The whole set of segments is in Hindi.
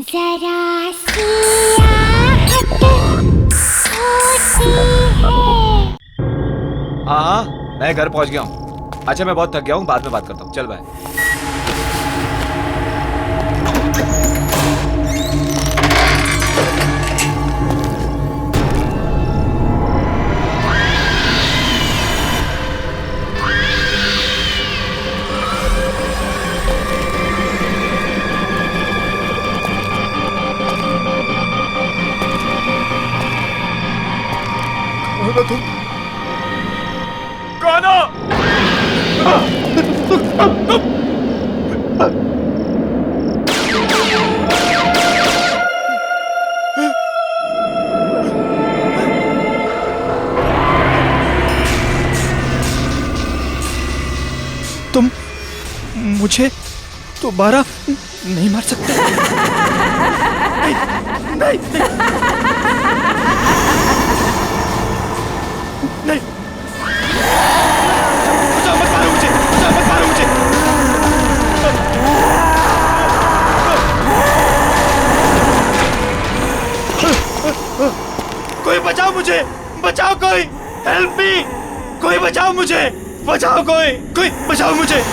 जरा सी आहट होती है। हाँ हाँ, मैं घर पहुंच गया हूँ। अच्छा मैं बहुत थक गया हूँ, बाद में बात करता हूँ। चल बाय। गाना तुम मुझे दोबारा नहीं मार सकते। नहीं, नहीं, नहीं, नहीं। बचाओ, मत मारो मुझे, बचाओ, मत मारो मुझे। कोई बचाओ मुझे, बचाओ कोई, हेल्प मी, कोई बचाओ मुझे, बचाओ कोई बचाओ मुझे।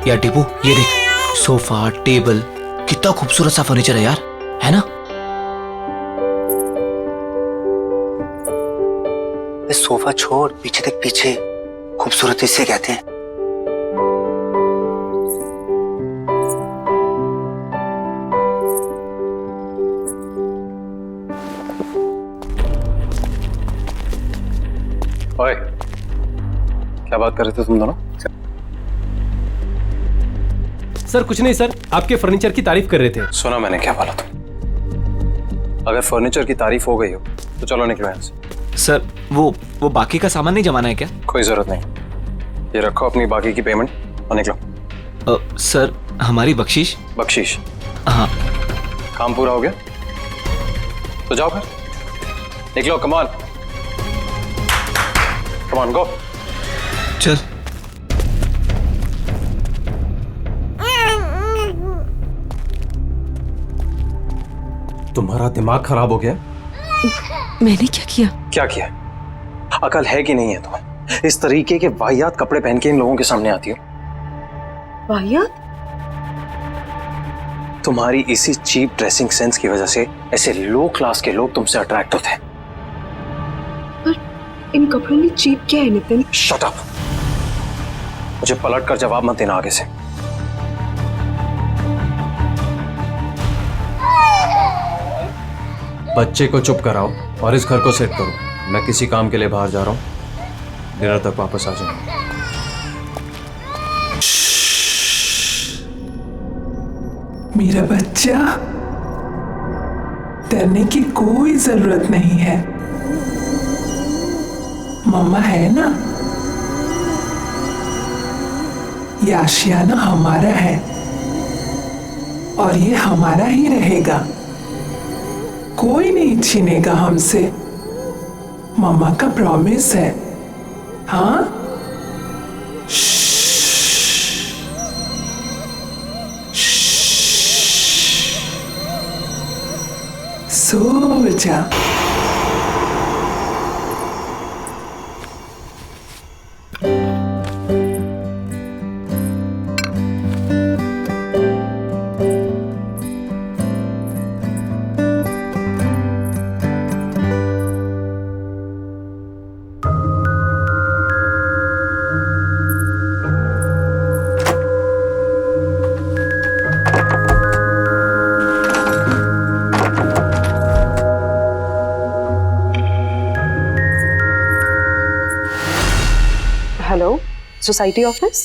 यार टीपू, ये देख, सोफा, टेबल, कितना खूबसूरत सा फर्नीचर है यार, है ना? सोफा छोड़, पीछे देख, पीछे खूबसूरती से कहते हैं। ओए, क्या बात कर रहे थे तुम दोनों? सर कुछ नहीं सर, आपके फर्नीचर की तारीफ कर रहे थे। सुना मैंने क्या बोला तुम? अगर फर्नीचर की तारीफ हो गई हो तो चलो निकलो यहाँ से। सर वो बाकी का सामान नहीं जमाना है क्या? कोई जरूरत नहीं, ये रखो अपनी बाकी की पेमेंट और निकलो। सर हमारी बख्शीश? बख्शीश? हाँ। काम पूरा हो गया तो जाओ फिर, निकलो। कमान कमान, गो। चल। तुम्हारा दिमाग खराब हो गया? मैंने क्या किया? क्या किया? अकल है कि नहीं है तुम्हें? इस तरीके के वाहियात कपड़े पहन के इन लोगों के सामने आती हो। वाहियात? तुम्हारी इसी चीप ड्रेसिंग सेंस की वजह से ऐसे लो क्लास के लोग तुमसे अट्रैक्ट होते हैं। पर इन कपड़ों में चीप क्या है नितिन? शट अप, मुझे पलट कर जवाब मत देना आगे से। बच्चे को चुप कराओ और इस घर को सेट करो। मैं किसी काम के लिए बाहर जा रहा हूँ, डिनर तक वापस आ जाऊंगा। मेरा बच्चा, डरने की कोई जरूरत नहीं है, मम्मा है ना। ये आशियाना हमारा है और ये हमारा ही रहेगा, कोई नहीं छीनेगा हमसे, मम्मा का प्रॉमिस है। हाँ, सो जा। Society office?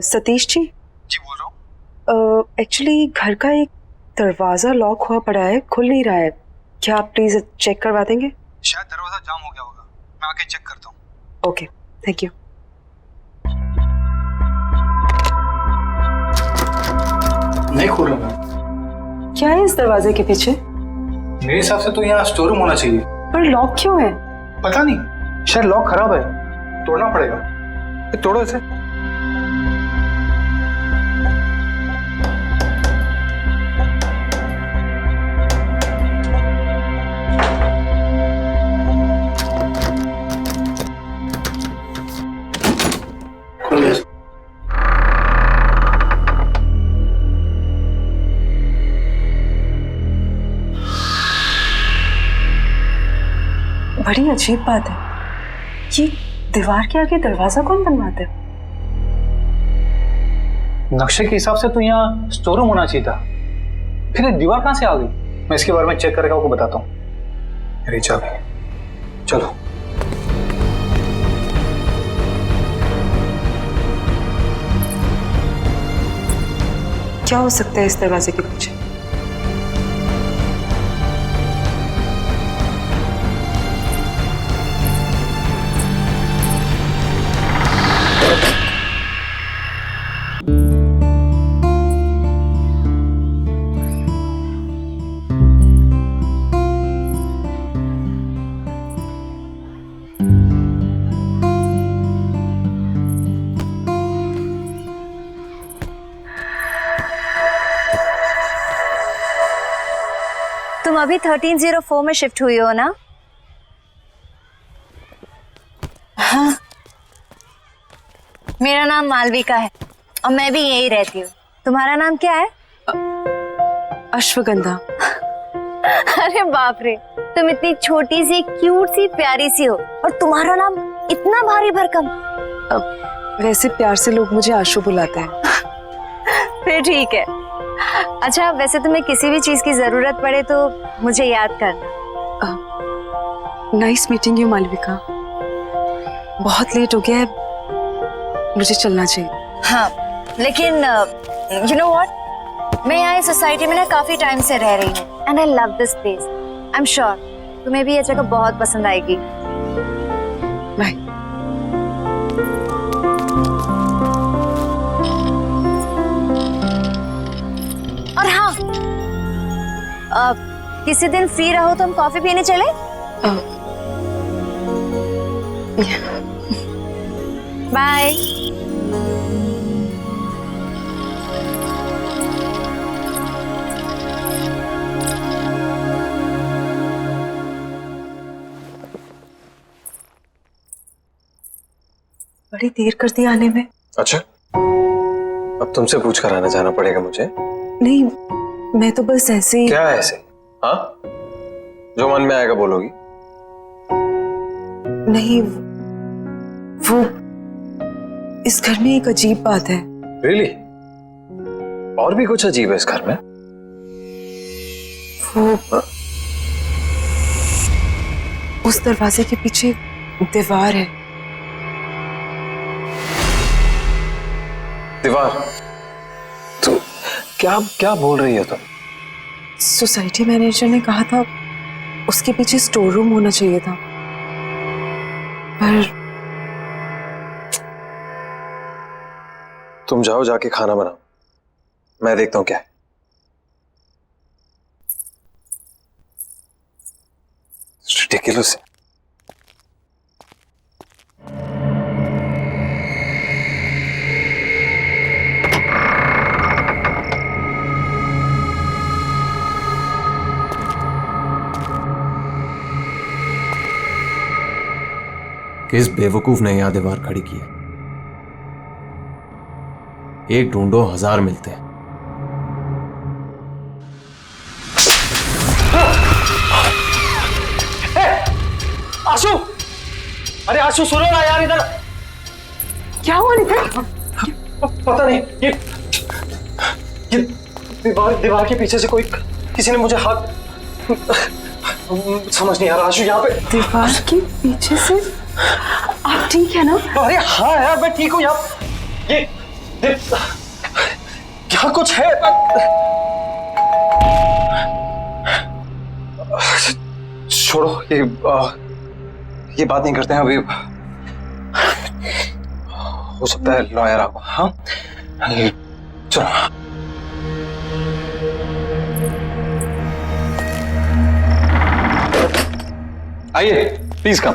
सतीश जी बोल रहा हूँ। एक्चुअली घर का एक दरवाजा लॉक हुआ पड़ा है, खुल नहीं रहा है। क्या आप प्लीज चेक करवा देंगे? शायद दरवाजा जाम हो गया होगा, मैं आके चेक करता हूँ। Okay, thank you. नहीं खुल रहा मैं। क्या है इस दरवाजे के पीछे? मेरे हिसाब से तो यहाँ स्टोर रूम होना चाहिए। पर लॉक क्यों है? पता नहीं, शायद लॉक खराब है, तोड़ना पड़ेगा। तोड़ो इसे। बड़ी अजीब बात है, ये दीवार के आगे दरवाजा कौन बनवाता है? नक्शे के हिसाब से तो यहाँ स्टोर रूम होना चाहिए था, फिर ये दीवार कहाँ से आ गई? मैं इसके बारे में चेक करके आपको बताता हूँ। मेरी चाबी, चलो। क्या हो सकता है इस दरवाजे के पीछे? तुम अभी 1304 में शिफ्ट हुई हो ना? हाँ। मेरा नाम मालविका है और मैं भी यही रहती हूँ। तुम्हारा नाम क्या है? अश्वगंधा। अरे बाप रे, तुम इतनी छोटी सी, क्यूट सी, प्यारी सी हो और तुम्हारा नाम इतना भारी भरकम। वैसे प्यार से लोग मुझे आशु बुलाते हैं। फिर ठीक है। अच्छा, वैसे तुम्हें किसी भी चीज की जरूरत पड़े तो मुझे याद करना। Nice meeting you Malvika. बहुत लेट हो गया है, मुझे चलना चाहिए। हाँ, लेकिन यू नो व्हाट, मैं यहाँ इस सोसाइटी में ना काफी टाइम से रह रही हूँ and I love this place. I am sure तुम्हें भी ये जगह बहुत पसंद आएगी। बाय। और हाँ, किसी दिन फ्री रहो तो हम कॉफी पीने चले? बाय। बड़ी देर कर दी आने में। अच्छा, अब तुमसे पूछ कर आना जाना पड़ेगा मुझे? नहीं, मैं तो बस ऐसे ही। क्या ऐसे? हाँ, जो मन में आएगा बोलोगी? नहीं, वो इस घर में एक अजीब बात है। Really? और भी कुछ अजीब है इस घर में? वो उस दरवाजे के पीछे दीवार है। दीवार? तो क्या क्या बोल रही हो तुम? सोसाइटी मैनेजर ने कहा था उसके पीछे स्टोर रूम होना चाहिए था, पर तुम जाओ, जाके खाना बनाओ, मैं देखता हूँ क्या है। Ridiculous. किस बेवकूफ ने यहां दीवार खड़ी की है? एक ढूंढो 1000 मिलते हैं। आशु, अरे आशु सुनो ना यार, इधर क्या हुआ नितिन? पता नहीं, ये दीवार के पीछे से कोई, किसी ने मुझे हाथ, समझ नहीं आ रहा आशु। यहाँ पे दीवार के पीछे से आप ठीक है ना? अरे हाँ यार मैं ठीक हूँ यार। ये क्या कुछ है? छोड़ो ये बात नहीं करते हैं अभी। हो सकता है लॉयर आपको। हाँ चलो। आइए प्लीज कम।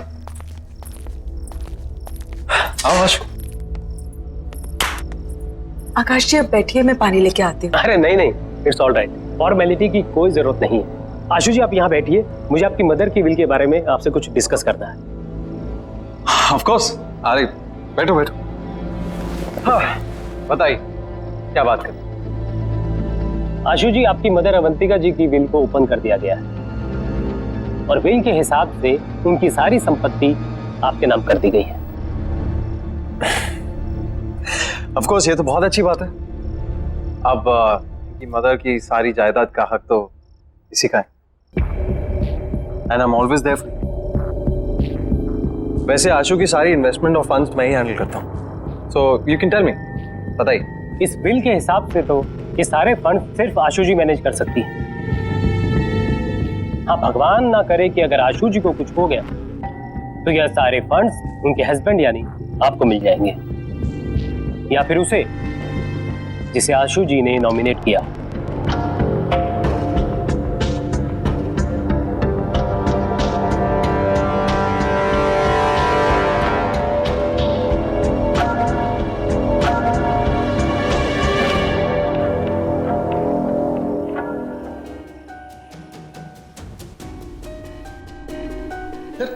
आओ आशु। आकाश जी, अब बैठिए, मैं पानी लेके आती हूँ। अरे नहीं नहीं, इट्स ऑल राइट, फॉर्मेलिटी की कोई जरूरत नहीं है। आशु जी आप यहाँ बैठिए, मुझे आपकी मदर की विल के बारे में आपसे कुछ डिस्कस करना है। Of course. अरे बैठो बैठो। हाँ बताइए क्या बात कर। आशु जी, आपकी मदर अवंतिका जी की विल को ओपन कर दिया गया है और विल के हिसाब से उनकी सारी संपत्ति आपके नाम कर दी गई है। ऑफ कोर्स ये तो बहुत अच्छी बात है। अब की मदर की सारी जायदाद का हक तो इसी का है। And I am always there for you. वैसे आशु की सारी इन्वेस्टमेंट और फंड्स मैं ही हैंडल करता हूँ। So you can tell me, बताइए। इस बिल के हिसाब से तो ये सारे फंड सिर्फ आशु जी मैनेज कर सकती है। हाँ, भगवान ना करे कि अगर आशु जी को कुछ हो गया तो यह सारे फंड्स उनके हस्बैंड यानी आपको मिल जाएंगे, या फिर उसे जिसे आशु जी ने नॉमिनेट किया।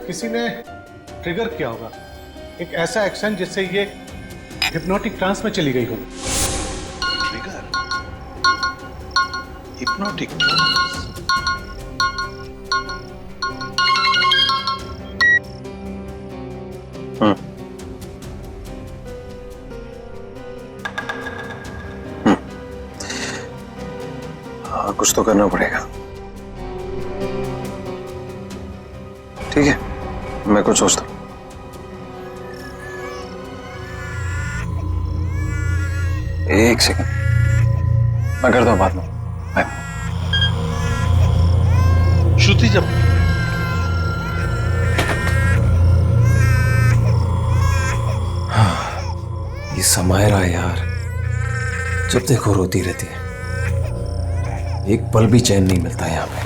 किसी ने ट्रिगर किया होगा एक ऐसा एक्शन जिससे ये हिप्नोटिक ट्रांस में चली गई हो। ट्रिगर, हिप्नोटिक हाँ, कुछ तो करना पड़ेगा। ठीक है, मैं कुछ सोचता हूँ। एक सेकंड, मैं करता हूँ बाद में। बाय। श्रुति जब ये समायरा यार, जब देखो रोती रहती है, एक पल भी चैन नहीं मिलता यहाँ पे।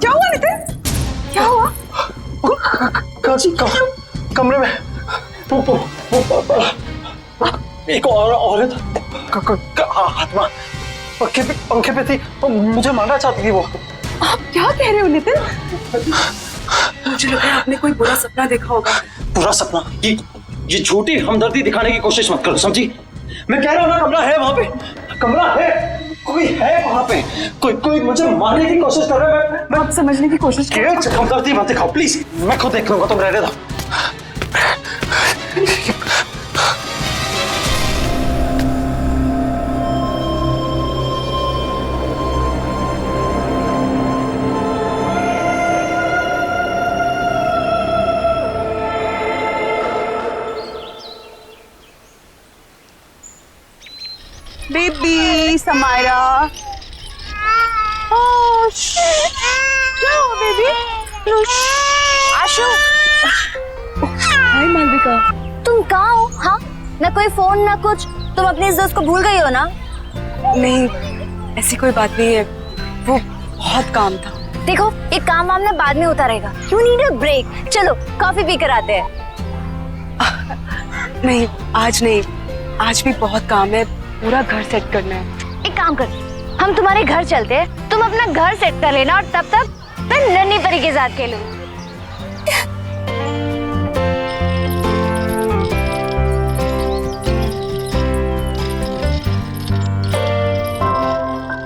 क्या हुआ नितिन? क्या हुआ? कमरे में एक औरत आत्मा पंखे पे थी, मुझे मारना चाहती थी वो। आप क्या कह रहे हो नितिन? मुझे लग रहा है आपने कोई बुरा सपना देखा होगा। बुरा सपना? ये झूठी हमदर्दी दिखाने की कोशिश मत करो, समझी? मैं कह रहा हूँ ना, कमरा है वहां पे, कमरा है। कोई है वहां पे, कोई मुझे मारने की कोशिश कर रहा है। मैं आप समझने की कोशिश करो। हमदर्दी मत दिखाओ प्लीज, मैं खुद देख लूंगा, तुम रहने दो। बेबी समायरा, बेबी आशु, हाय मालविका। तुम कहाँ हो? हाँ, ना कोई फोन ना कुछ। तुम अपनी इस दोस्त को भूल गई हो ना? नहीं, ऐसी कोई बात नहीं है, वो बहुत काम था। देखो, ये काम वाम ना बाद में होता रहेगा। You need a break. चलो कॉफी पी कर आते हैं। नहीं, आज नहीं, आज भी बहुत काम है, पूरा घर सेट करना है। एक काम कर, हम तुम्हारे घर चलते हैं, तुम अपना घर सेट कर लेना और तब तक मैं नन्ही परी के साथ खेलूंगी।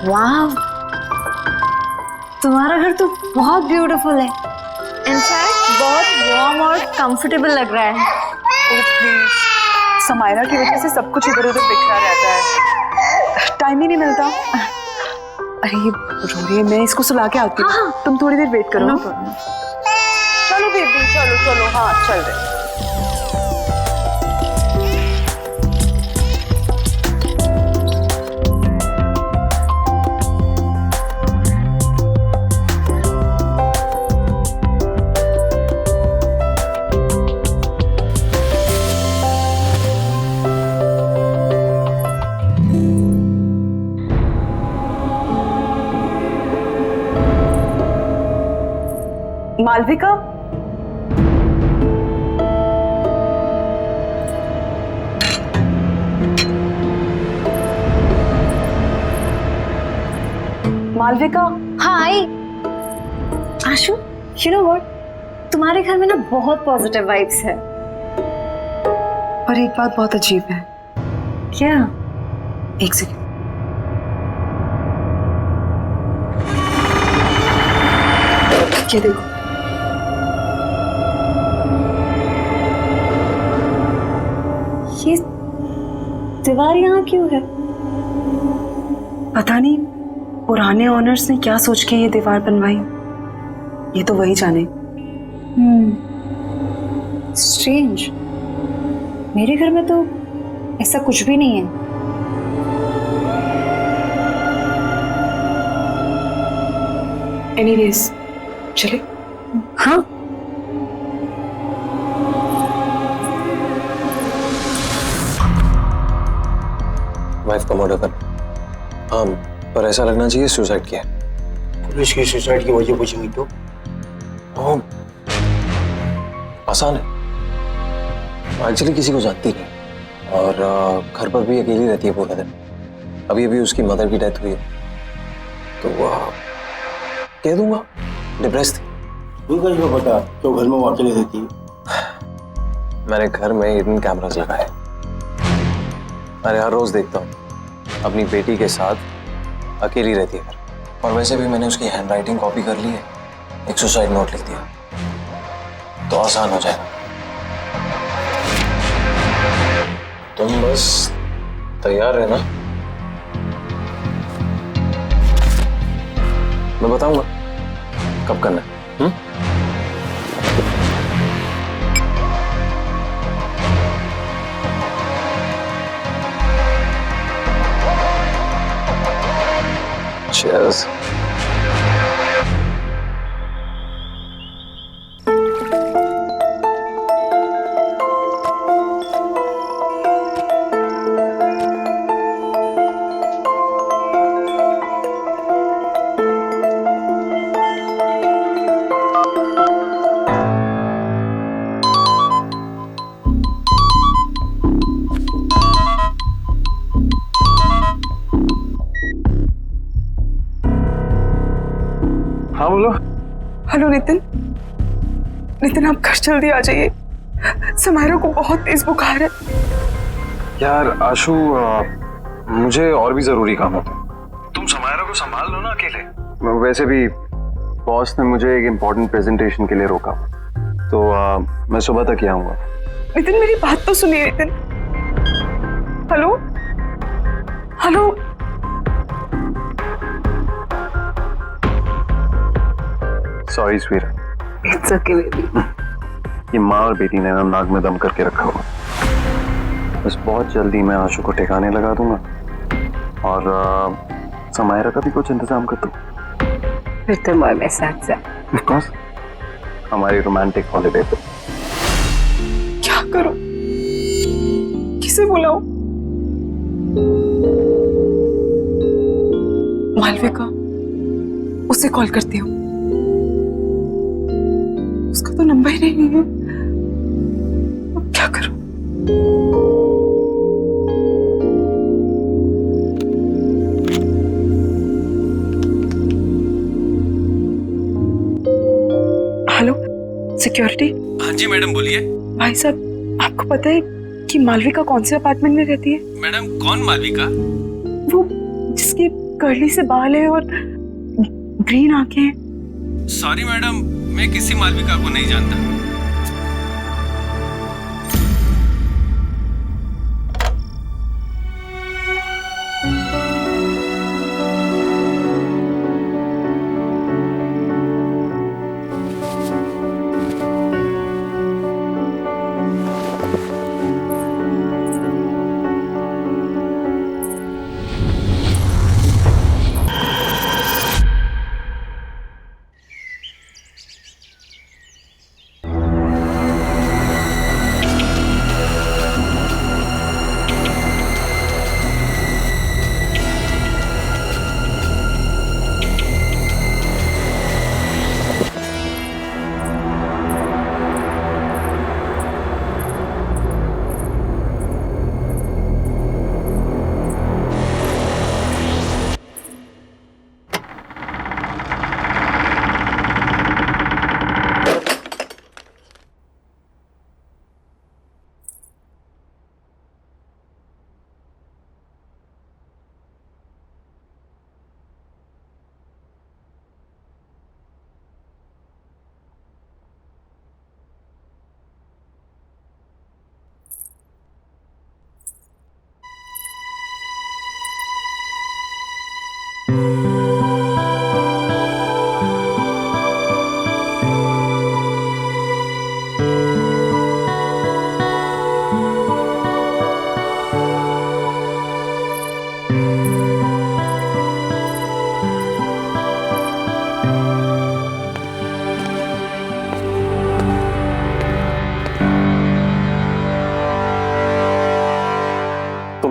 वाह, तुम्हारा घर तो बहुत ब्यूटीफुल है। इनफैक्ट बहुत वार्म और कंफर्टेबल लग रहा है। ओह प्लीज, समायरा की वजह से सब कुछ इधर उधर बिखरा रहता है, टाइम ही नहीं मिलता। अरे ये रो रही है, मैं इसको सुला के आती हूँ। हाँ। तुम थोड़ी देर वेट करो। चलो बेबी, चलो चलो, हाँ चल रहे। मालविका, मालविका। हाँ आई। आशु, यू नो व्हाट, तुम्हारे घर में ना बहुत पॉजिटिव वाइब्स है। पर एक बात बहुत अजीब है। क्या? एक सेकंड। ये देखो, ये दीवार यहाँ क्यों है? पता नहीं पुराने ओनर्स ने क्या सोच के ये दीवार बनवाई, ये तो वही जाने। स्ट्रेंज, मेरे घर में तो ऐसा कुछ भी नहीं है। एनीवेज, चले। हाँ, वाइफ का मर्डर कर। हाँ, पर ऐसा लगना चाहिए सुसाइड किया। पुलिस की सुसाइड की वजह पूछेंगी तो? आसान है, एक्चुअली किसी को जानती नहीं और घर पर भी अकेली रहती है पूरा दिन। अभी अभी उसकी मदर की डेथ हुई है, तो कह दूंगा डिप्रेस थी। तू कैसे पता तो घर में वो अकेले रहती है? मैंने घर में हिडन कैमरास लगाए, अरे हर रोज देखता हूँ अपनी बेटी के साथ अकेली रहती है घर। और वैसे भी मैंने उसकी हैंडराइटिंग कॉपी कर ली है, एक सुसाइड नोट लिख दिया तो आसान हो जाएगा। तुम बस तैयार रहना, मैं बताऊंगा कब करना है। Cheers. हाँ बोलो। हेलो नितिन, नितिन आप घर जल्दी आ जाइए, समायरा को बहुत तेज बुखार है। यार आशु, मुझे और भी जरूरी काम होता है, तुम को संभाल लो ना अकेले। वैसे भी बॉस ने मुझे एक इम्पोर्टेंट प्रेजेंटेशन के लिए रोका, तो मैं सुबह तक ही आऊंगा। नितिन मेरी बात तो सुनिए Nitin. Hello hello. Sorry sweet. It's okay baby. ये माँ और बेटी ने ना नाक में दम करके रखा हुआ। बस बहुत जल्दी मैं आशु को ठिकाने लगा दूंगा और समायरा का भी कुछ इंतजाम कर दूं। फिर तुम और मैं साथ साथ। Of course, हमारी रोमांटिक हॉलिडे पे। क्या करूं? किसे बुलाऊं? मालविका, उसे कॉल करती हूँ। उसका तो नंबर ही नहीं है। अब क्या करूं? Hello security. हाँ जी मैडम बोलिए। भाई साहब, आपको पता है कि मालविका कौन से अपार्टमेंट में रहती है? मैडम कौन मालविका? वो जिसकी कर्ली से बाल है और ग्रीन आंखें हैं। सॉरी मैडम, मैं किसी मालविका को नहीं जानता।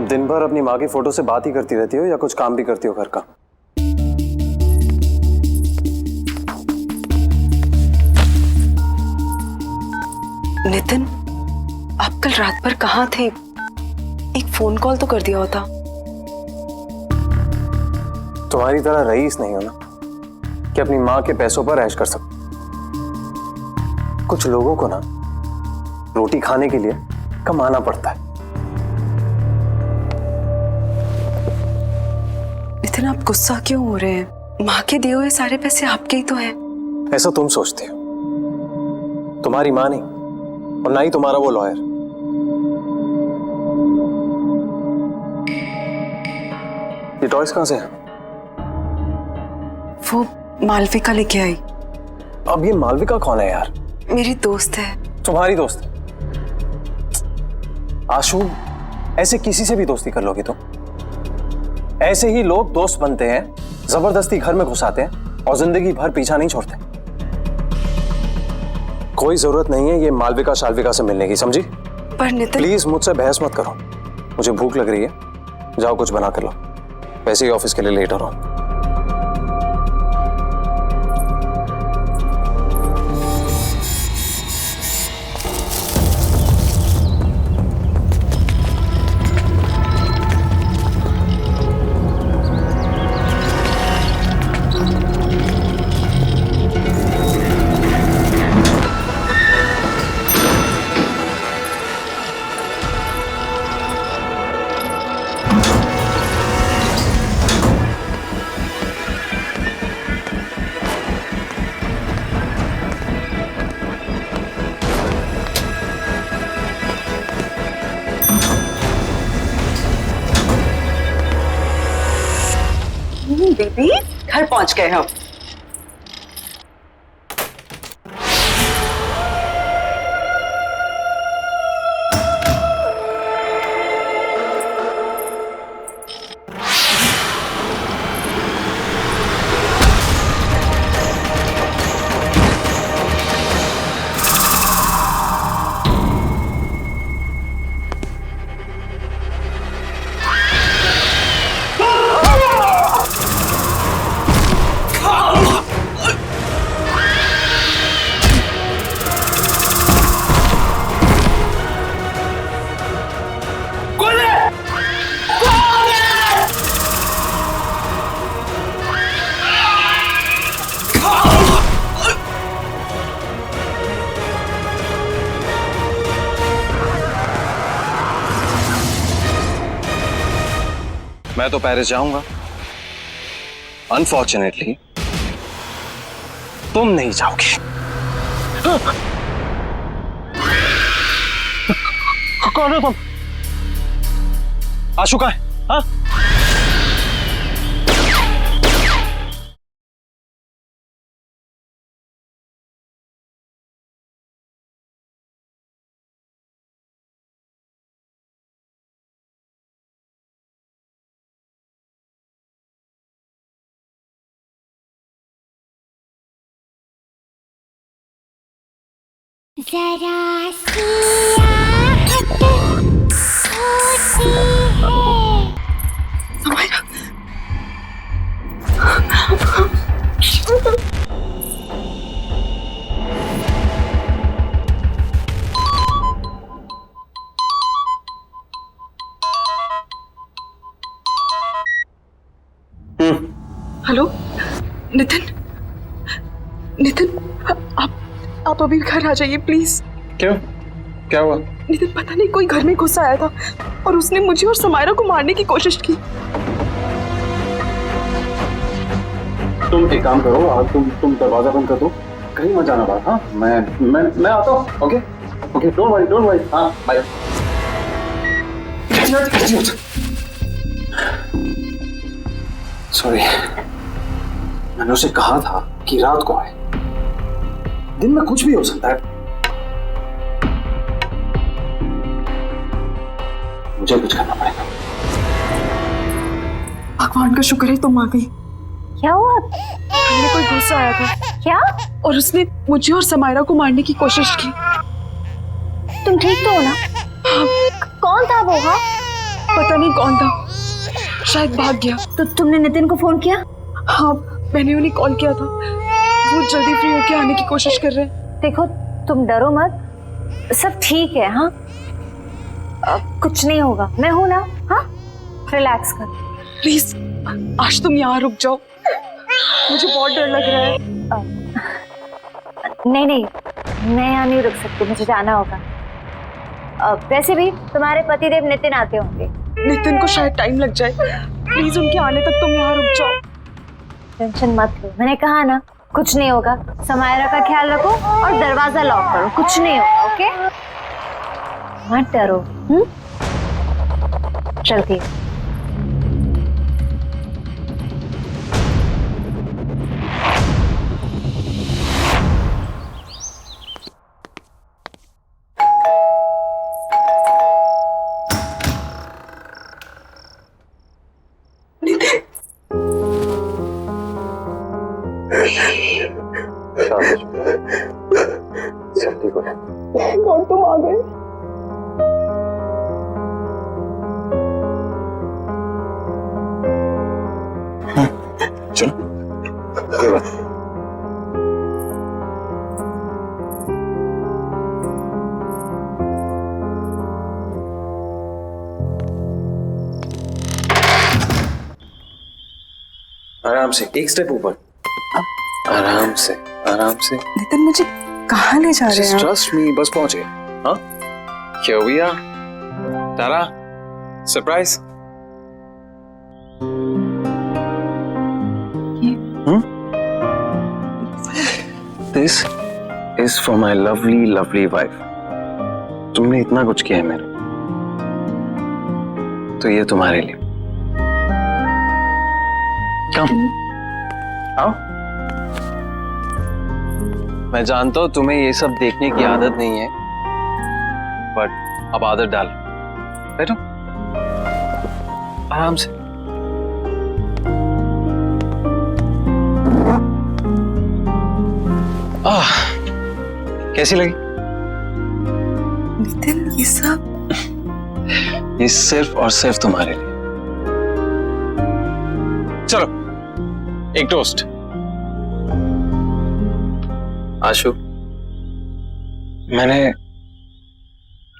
दिन भर अपनी माँ की फोटो से बात ही करती रहती हो या कुछ काम भी करती हो घर का? नितिन, आप कल रात भर कहाँ थे? एक फोन कॉल तो कर दिया होता। तुम्हारी तरह रईस नहीं हो ना कि अपनी माँ के पैसों पर ऐश कर सको। कुछ लोगों को ना रोटी खाने के लिए कमाना पड़ता है। नितिन, आप गुस्सा क्यों हो रहे हैं? माँ के दिए हुए सारे पैसे आपके ही तो हैं। ऐसा तुम सोचते हो, तुम्हारी माँ नहीं और ना ही तुम्हारा वो लॉयर। ये टॉयज कहां से है? वो मालविका लेके आई। अब ये मालविका कौन है यार? मेरी दोस्त है। तुम्हारी दोस्त? आशु, ऐसे किसी से भी दोस्ती कर लोगे तुम? ऐसे ही लोग दोस्त बनते हैं, जबरदस्ती घर में घुसाते हैं और जिंदगी भर पीछा नहीं छोड़ते। कोई जरूरत नहीं है ये मालविका शालविका से मिलने की, समझी? पर नितिन, प्लीज मुझसे बहस मत करो। मुझे भूख लग रही है, जाओ कुछ बना कर लो। वैसे ही ऑफिस के लिए लेट हो रहा हूं। बेबी, घर पहुंच गए हम। मैं तो पेरिस जाऊंगा। अनफॉर्चुनेटली तुम नहीं जाओगे। कौन हो तुम? आशु कहाँ है? हाँ? जरा सी आहट होती है। समायरा, हेलो नितिन, नितिन आप अभी घर आ जाइए प्लीज। क्यों? क्या हुआ? नितिन पता नहीं कोई घर में घुस आया था और उसने मुझे और समायरा को मारने की कोशिश की। तुम एक काम करो, आज तुम दरवाजा बंद कर दो, कहीं मत जाना बात। हाँ, मैं आता हूँ। Okay okay, don't worry. हाँ बाय। सॉरी, मैंने उसे कहा था कि रात को आए। दिन में कुछ भी हो सकता है। मुझे कुछ करना पड़ेगा। भगवान का शुक्र है तुम आ गई। क्या हुआ? हमने कोई घुस आया था। क्या? और उसने मुझे और समायरा को मारने की कोशिश की। तुम ठीक तो हो ना? कौन था वो? हाँ, पता नहीं कौन था, शायद भाग गया। तो तुमने नितिन को फोन किया? हाँ, मैंने उन्हें कॉल किया था। वो जल्दी फ्री होके आने की कोशिश कर रहे हैं। देखो तुम डरो मत, सब ठीक है। हाँ, कुछ नहीं होगा, मैं हूं ना। हाँ, रिलैक्स कर। प्लीज आज तुम यहाँ रुक जाओ, मुझे बहुत डर लग रहा है। नहीं, मैं यहाँ नहीं रुक सकती, मुझे जाना होगा। वैसे भी तुम्हारे पतिदेव नितिन आते होंगे। नितिन को शायद टाइम लग जाए, प्लीज उनके आने तक तुम यहाँ रुक जाओ। टेंशन मत लो, मैंने कहा ना कुछ नहीं होगा। समायरा का ख्याल रखो और दरवाजा लॉक करो, कुछ नहीं होगा। ओके, मत डरो। चलती हूँ। कौन तुम आ गए? चलो ये बात। आराम से, एक स्टेप ऊपर। आराम से आराम से। नितिन मुझे कहाँ ले जा रहे हैं? ट्रस्ट मी, बस पहुंचे। हाँ, क्या भैया? तारा, surprise. This is for my lovely, lovely wife. तुमने इतना कुछ किया है मेरे, तो ये तुम्हारे लिए। कम आओ। मैं जानता हूं तुम्हें ये सब देखने की आदत नहीं है, बट अब आदत डाल। बैठो आराम से। कैसी लगी? नितिन, ये सब ये सिर्फ और सिर्फ तुम्हारे लिए। चलो एक टोस्ट। आशु, मैंने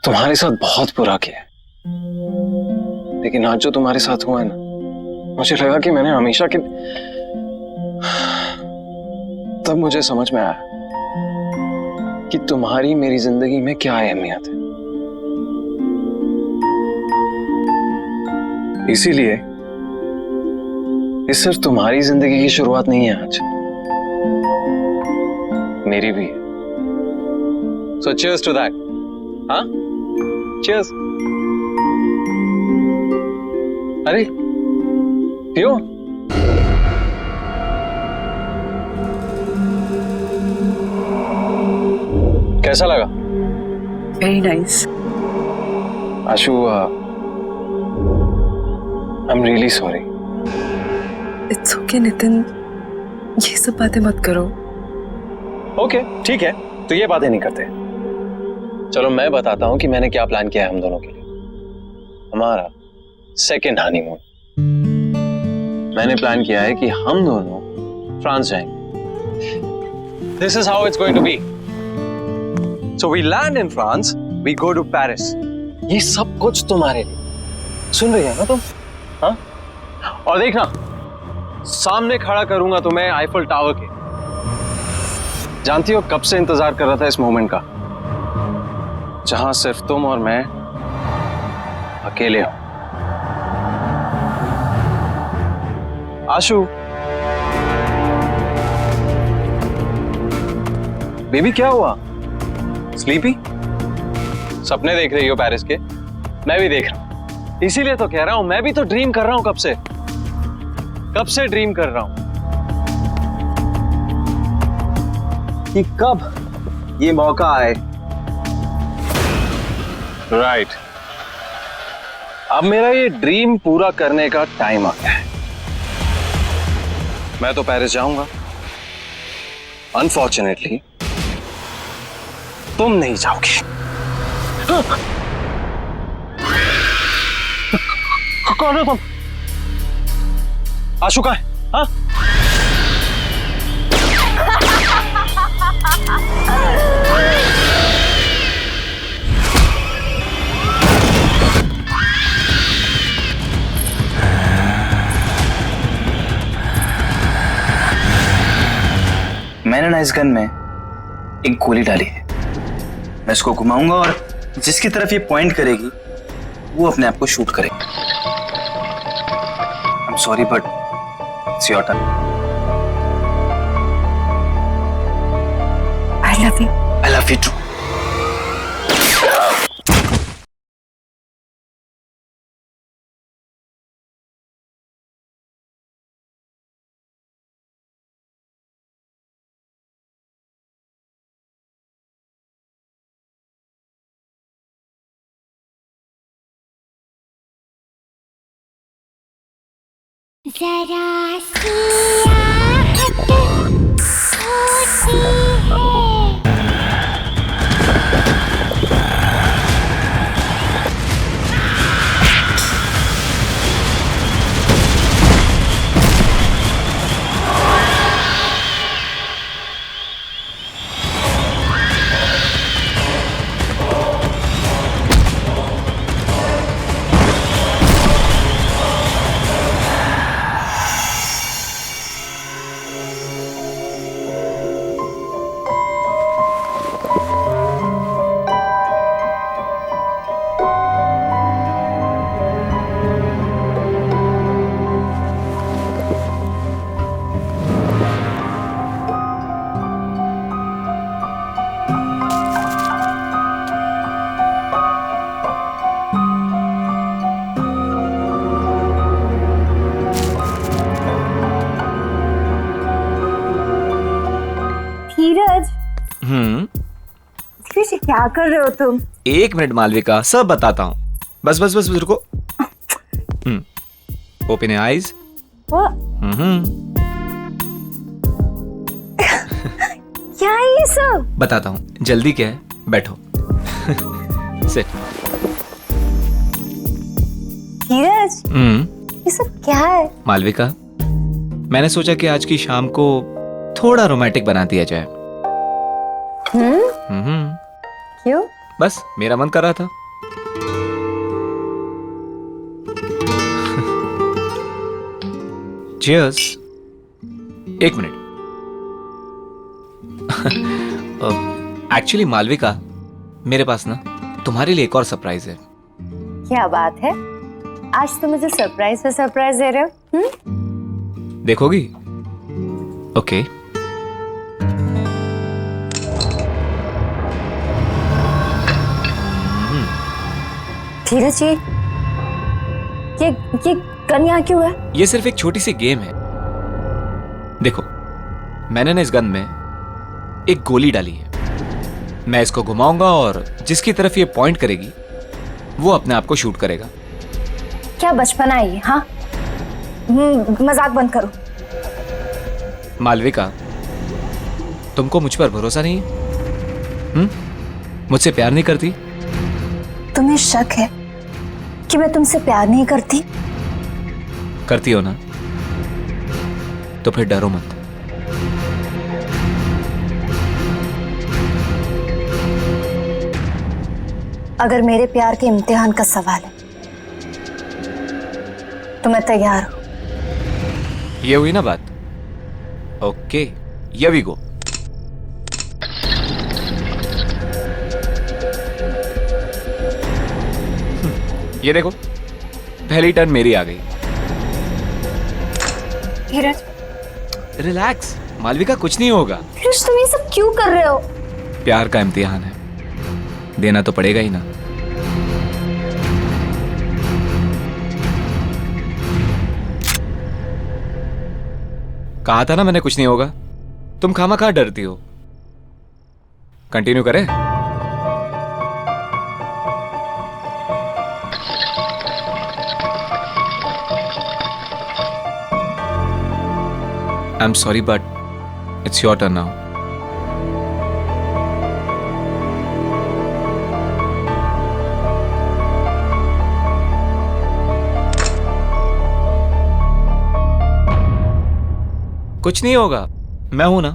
तुम्हारे साथ बहुत बुरा किया, लेकिन आज जो तुम्हारे साथ हुआ है ना, मुझे लगा कि मैंने हमेशा के तब मुझे समझ में आया कि तुम्हारी मेरी जिंदगी में क्या अहमियत है। इसीलिए ये सिर्फ तुम्हारी जिंदगी की शुरुआत नहीं है आज, मेरी भी है। सो cheers to that. हाँ? Cheers. अरे पियो। कैसा लगा? Very nice. Ashu, I am really sorry. It's okay Nitin, ये सब बातें मत करो। ओके ठीक है, तो ये बातें नहीं करते। चलो मैं बताता हूं कि मैंने क्या प्लान किया है हम दोनों के लिए। हमारा सेकेंड हनीमून। मैंने प्लान किया है कि हम दोनों फ्रांस जाएंगे। This is how it's going to be. So we land in France, we go to Paris. ये सब कुछ तुम्हारे लिए। सुन रही है ना तुम? हाँ? और देखना, सामने खड़ा करूंगा तुम्हें आईफल टावर के। जानती हो कब से इंतजार कर रहा था इस मोमेंट का, जहां सिर्फ तुम और मैं अकेले हो। आशु, बेबी क्या हुआ? स्लीपी? सपने देख रही हो पेरिस के? मैं भी देख रहा हूं, इसीलिए तो कह रहा हूं, मैं भी तो ड्रीम कर रहा हूं। कब से ड्रीम कर रहा हूं कि कब ये मौका आए। राइट, अब मेरा ये ड्रीम पूरा करने का टाइम आ गया है। मैं तो पेरिस जाऊंगा, अनफॉर्चुनेटली तुम नहीं जाओगे। कौन हो तुम? आशु कहाँ है? हाँ? मैंने ना इस गन में एक गोली डाली है। मैं इसको घुमाऊंगा और जिसकी तरफ ये पॉइंट करेगी वो अपने आप को शूट करेगा। I am sorry but it's your turn. I love you. I love you too. जरा सी आहट होती है। क्या कर रहे हो तुम? 1 मिनट मालविका, सब बताता हूँ। बस बस बस रुको। Open your eyes. क्या है ये सब? बताता हूँ, जल्दी क्या है, बैठो। सिट। धीरज, ये सब क्या है? मालविका, मैंने सोचा कि आज की शाम को थोड़ा रोमांटिक बना दिया जाए। क्यों? बस मेरा मन कर रहा था। Cheers। 1 मिनट। एक्चुअली मालविका, मेरे पास ना तुम्हारे लिए एक और सरप्राइज है। क्या बात है? आज तुम मुझे सरप्राइज पे सरप्राइज दे रहे हो? देखोगी? ओके। धीरज जी, ये गन यहाँ क्यों है? ये सिर्फ एक छोटी सी गेम है। देखो, मैंने ना इस गन में एक गोली डाली है। मैं इसको घुमाऊंगा और जिसकी तरफ ये पॉइंट करेगी वो अपने आप को शूट करेगा। क्या बचपना है ये? हाँ, मजाक बंद करो। मालविका, तुमको मुझ पर भरोसा नहीं है? मुझसे प्यार नहीं करती? तुम्हें शक है कि मैं तुमसे प्यार नहीं करती? करती हो ना? तो फिर डरो मत। अगर मेरे प्यार के इम्तिहान का सवाल है तो मैं तैयार हूं। ये हुई ना बात? Okay, here we go. ये देखो, पहली टर्न मेरी आ गई। धीरज, रिलैक्स मालविका, कुछ नहीं होगा। धीरज, तुम ये सब क्यों कर रहे हो? प्यार का इम्तिहान है, देना तो पड़ेगा ही ना। कहा था ना मैंने कुछ नहीं होगा। तुम खामा डरती हो। कंटिन्यू करें? I'm sorry, but it's your turn now. कुछ नहीं होगा, मैं हूं ना।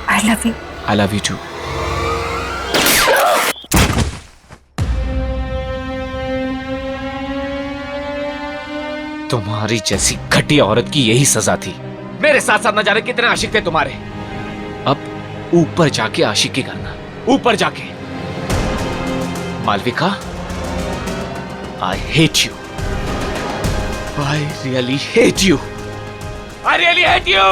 I love you. I love you too. तुम्हारी जैसी घटिया औरत की यही सजा थी। मेरे साथ साथ न जाने कितने आशिक थे तुम्हारे। अब ऊपर जाके आशिकी करना, ऊपर जाके। Malvika, I hate you. I really hate you. I really hate you.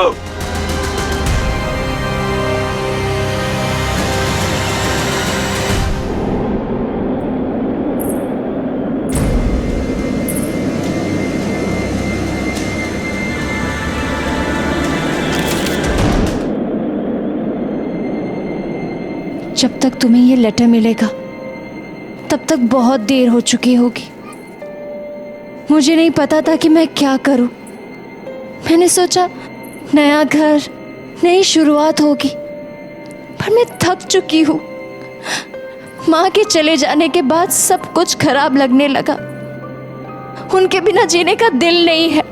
जब तक तुम्हें ये लेटर मिलेगा तब तक बहुत देर हो चुकी होगी। मुझे नहीं पता था कि मैं क्या करूं। मैंने सोचा नया घर, नई शुरुआत होगी, पर मैं थक चुकी हूं। माँ के चले जाने के बाद सब कुछ खराब लगने लगा। उनके बिना जीने का दिल नहीं है।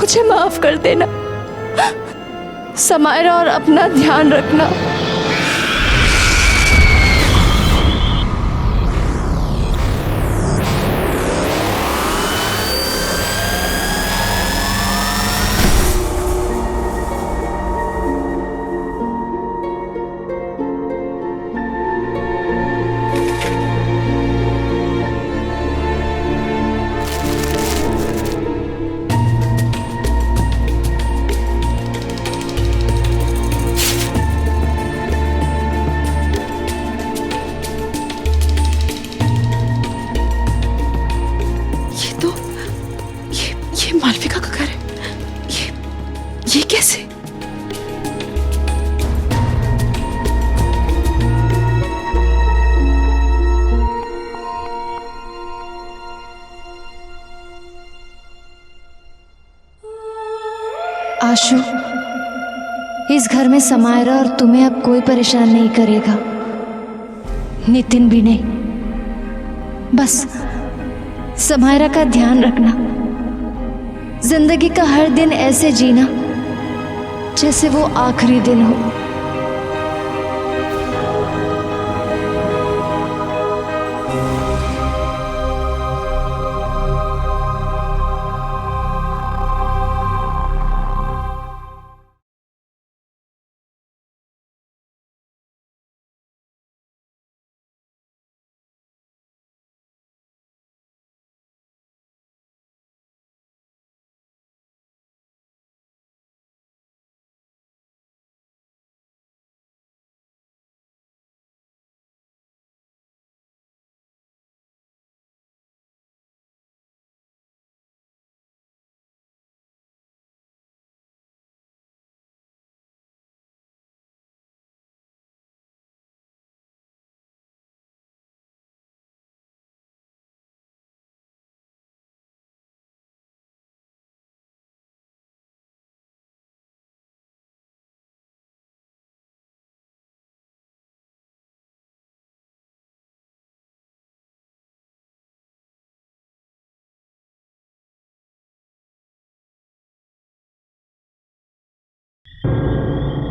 मुझे माफ कर देना समायरा, और अपना ध्यान रखना। आशु, इस घर में समायरा और तुम्हें अब कोई परेशान नहीं करेगा, नितिन भी नहीं। बस समायरा का ध्यान रखना, जिंदगी का हर दिन ऐसे जीना जैसे वो आखिरी दिन हो।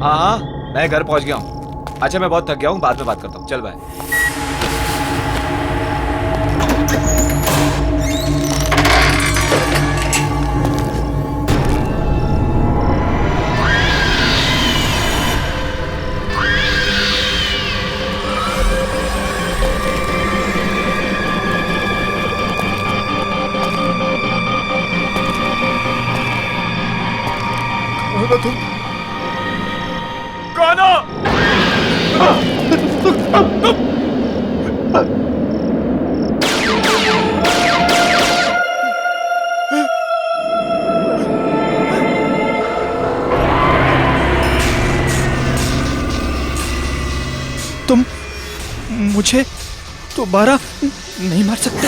हाँ हाँ, मैं घर पहुंच गया हूँ। अच्छा मैं बहुत थक गया हूँ, बाद में बात करता हूँ। चल बाय। तुम मुझे दोबारा नहीं मार सकते।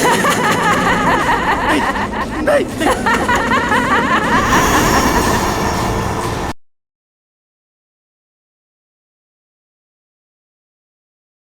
नहीं, नहीं, नहीं।